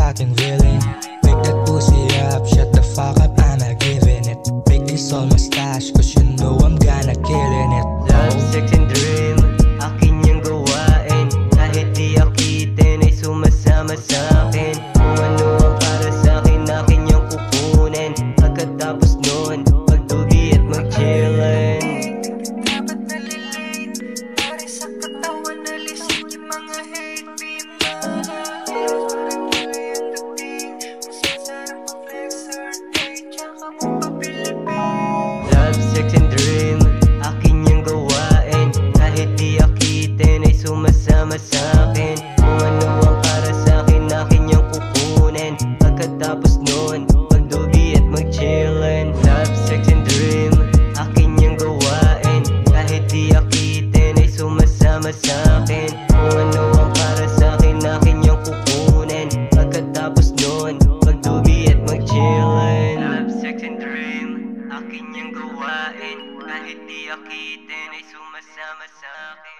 ating villain. Wake that pussy up, shut the fuck up, I'm not giving it. Big this all mustache, cause you know I'm gonna killing it. Love, sex and dream, akin yung gawain. Kahit di akitin ay sumasama sa'kin. Kung ano ang para sa'kin, akin yung kukunin. Pagkatapos nun, magdugi at mag-chillin. Dapat nalilate, pare sa katawan nalisik yung mga hate people. Parang tuloy ang dating, mas masarap mag-flex or date, tsaka mo pa Pilipin. Love, sex and dream, akin yung gawain. Kahit di akitin ay sumasama sa'kin. Kung ano ang para sa'kin, akin yung kukunin. Pagkatapos nun, magdugi at mag-chillin. Love, sex and dream, akin yung gawain. Kahit di akitin ay sumasama sa'kin. Kung ano ang para sa'kin, akin yung kukunin. Pagkatapos nun, magdugi at mag-chillin. Love, sex and dream, akin yung gawain. Kahit di akitin ay sumasama sa'kin.